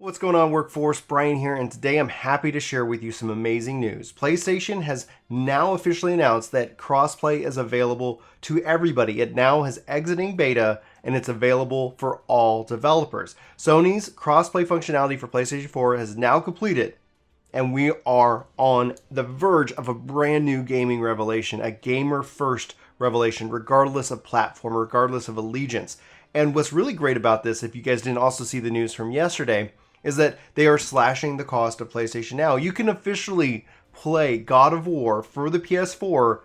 What's going on, workforce? Brian here, and today I'm happy to share with you some amazing news. PlayStation has now officially announced that Crossplay is available to everybody. It now has exiting beta and it's available for all developers. Sony's Crossplay functionality for PlayStation 4 has now completed, and we are on the verge of a brand new gaming revelation, a gamer-first revelation, regardless of platform, regardless of allegiance. And what's really great about this, if you guys didn't also see the news from yesterday, is that they are slashing the cost of PlayStation Now. You can officially play God of War for the PS4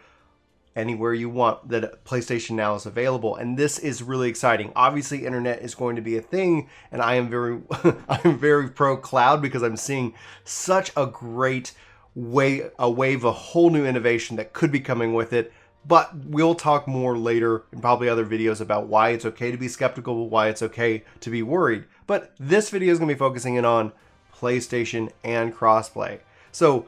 anywhere you want that PlayStation Now is available, and this is really exciting. Obviously, internet is going to be a thing, and I am very, I'm very pro cloud because I'm seeing such a great wave, a whole new innovation that could be coming with it. But we'll talk more later in probably other videos about why it's okay to be skeptical, why it's okay to be worried. But this video is going to be focusing in on PlayStation and crossplay. So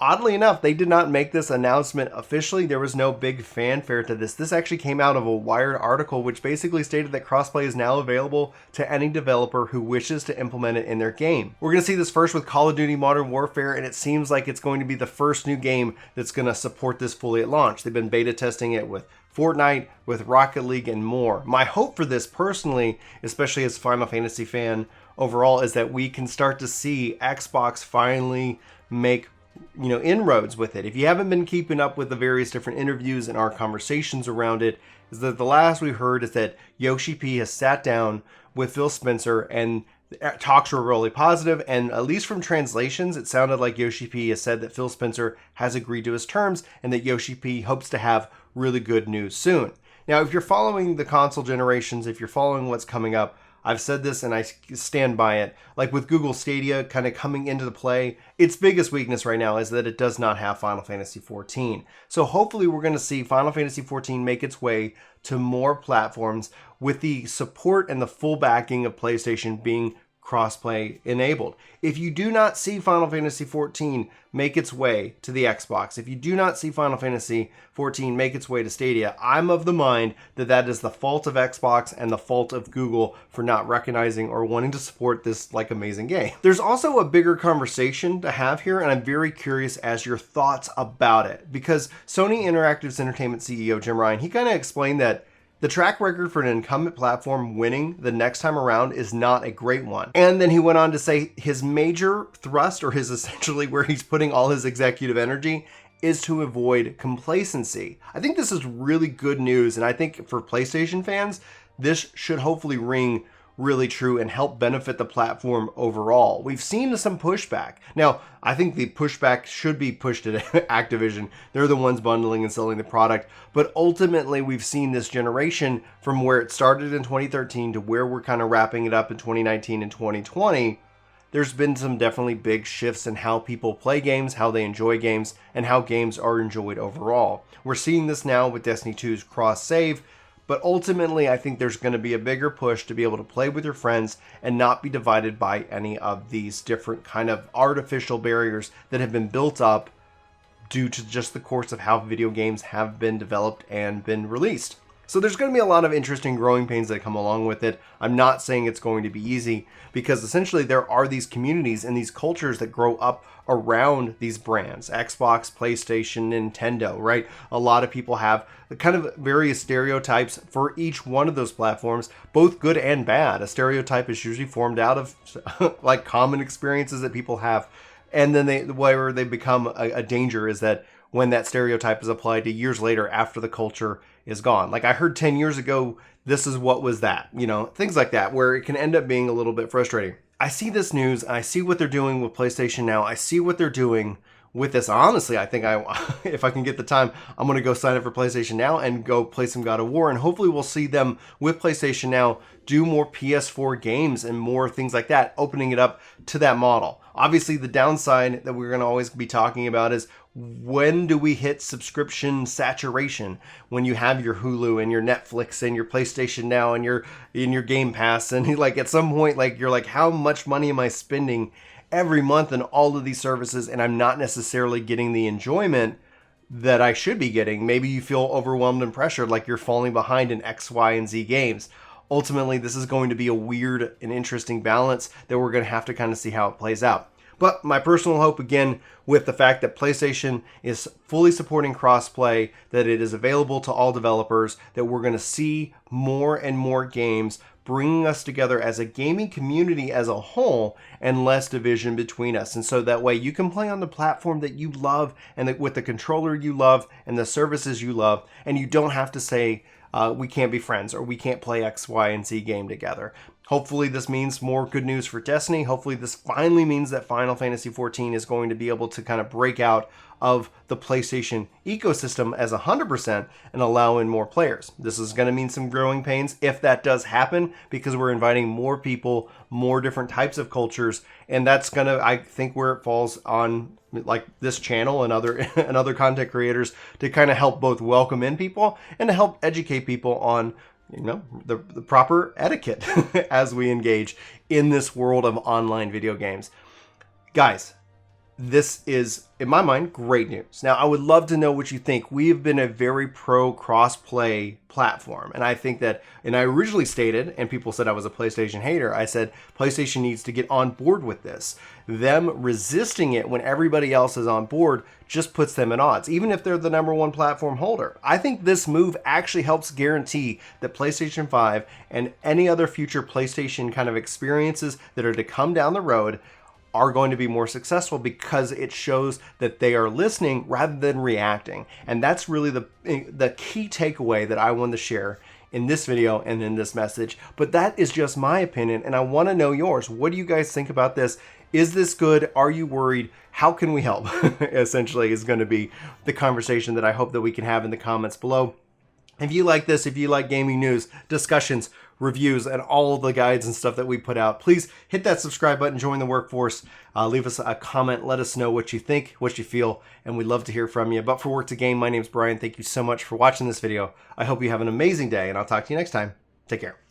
oddly enough, they did not make this announcement officially. There was no big fanfare to this. This actually came out of a Wired article which basically stated that crossplay is now available to any developer who wishes to implement it in their game. We're going to see this first with Call of Duty Modern Warfare, and it seems like it's going to be the first new game that's going to support this fully at launch. They've been beta testing it with Fortnite, with Rocket League, and more. My hope for this personally, especially as a Final Fantasy fan overall, is that we can start to see Xbox finally make inroads with it. If you haven't been keeping up with the various different interviews and our conversations around it, is that the last we heard is that Yoshi P has sat down with Phil Spencer and talks were really positive, and at least from translations, it sounded like Yoshi P has said that Phil Spencer has agreed to his terms and that Yoshi P hopes to have really good news soon. Now, if you're following the console generations, if you're following what's coming up, I've said this and I stand by it. Like with Google Stadia kind of coming into the play, its biggest weakness right now is that it does not have Final Fantasy XIV. So hopefully we're going to see Final Fantasy XIV make its way to more platforms with the support and the full backing of PlayStation being crossplay enabled. If you do not see Final Fantasy XIV make its way to the Xbox, if you do not see Final Fantasy XIV make its way to Stadia, I'm of the mind that that is the fault of Xbox and the fault of Google for not recognizing or wanting to support this amazing game. There's also a bigger conversation to have here, and I'm very curious as your thoughts about it, because Sony Interactive's Entertainment CEO Jim Ryan, he kind of explained that the track record for an incumbent platform winning the next time around is not a great one. And then he went on to say his major thrust, or his essentially where he's putting all his executive energy, is to avoid complacency. I think this is really good news, and I think for PlayStation fans, this should hopefully ring really true and help benefit the platform overall. We've seen some pushback. Now, I think the pushback should be pushed at Activision. They're the ones bundling and selling the product. But ultimately, we've seen this generation from where it started in 2013 to where we're kind of wrapping it up in 2019 and 2020. There's been some definitely big shifts in how people play games, how they enjoy games, and how games are enjoyed overall. We're seeing this now with Destiny 2's cross-save. But ultimately, I think there's going to be a bigger push to be able to play with your friends and not be divided by any of these different kind of artificial barriers that have been built up due to just the course of how video games have been developed and been released. So there's going to be a lot of interesting growing pains that come along with it. I'm not saying it's going to be easy, because essentially there are these communities and these cultures that grow up around these brands. Xbox, PlayStation, Nintendo, right? A lot of people have kind of various stereotypes for each one of those platforms, both good and bad. A stereotype is usually formed out of like common experiences that people have. And then where they become a danger is that when that stereotype is applied to years later after the culture is gone. Like I heard 10 years ago, this is what was that, things like that, where it can end up being a little bit frustrating. I see this news, and I see what they're doing with PlayStation Now. I see what they're doing with this. Honestly, I think if I can get the time, I'm going to go sign up for PlayStation Now and go play some God of War. And hopefully we'll see them with PlayStation Now do more PS4 games and more things like that, opening it up to that model. Obviously, the downside that we're going to always be talking about is when do we hit subscription saturation? When you have your Hulu and your Netflix and your PlayStation Now and your Game Pass, and like at some point, like you're like, how much money am I spending every month in all of these services, and I'm not necessarily getting the enjoyment that I should be getting? Maybe you feel overwhelmed and pressured, like you're falling behind in X, Y, and Z games. ultimately this is going to be a weird and interesting balance that we're going to have to kind of see how it plays out. But my personal hope, again, with the fact that PlayStation is fully supporting crossplay, that it is available to all developers, that we're going to see more and more games bringing us together as a gaming community as a whole and less division between us. And so that way you can play on the platform that you love and with the controller you love and the services you love, and you don't have to say, we can't be friends or we can't play X, Y, and Z game together. Hopefully this means more good news for Destiny. Hopefully this finally means that Final Fantasy XIV is going to be able to kind of break out of the PlayStation ecosystem as 100% and allow in more players. This is going to mean some growing pains if that does happen, because we're inviting more people, more different types of cultures, and that's going to, I think, where it falls on like this channel and other content creators to kind of help both welcome in people and to help educate people on, you know, the proper etiquette as we engage in this world of online video games. Guys, this is, in my mind, great news. Now, I would love to know what you think. We have been a very pro cross-play platform, and I think that, and I originally stated, and people said I was a PlayStation hater, I said PlayStation needs to get on board with this. Them resisting it when everybody else is on board just puts them at odds, even if they're the #1 platform holder. I think this move actually helps guarantee that PlayStation 5 and any other future PlayStation kind of experiences that are to come down the road are going to be more successful, because it shows that they are listening rather than reacting. And that's really the key takeaway that I wanted to share in this video and in this message. But that is just my opinion, and I want to know yours. What do you guys think about this? Is this good? Are you worried? How can we help? Essentially is going to be the conversation that I hope that we can have in the comments below. If you like this, if you like gaming news, discussions, reviews, and all the guides and stuff that we put out, please hit that subscribe button, join the workforce, leave us a comment, let us know what you think, what you feel, and we'd love to hear from you. But for Work to Game, my name's Brian. Thank you so much for watching this video. I hope you have an amazing day, and I'll talk to you next time. Take care.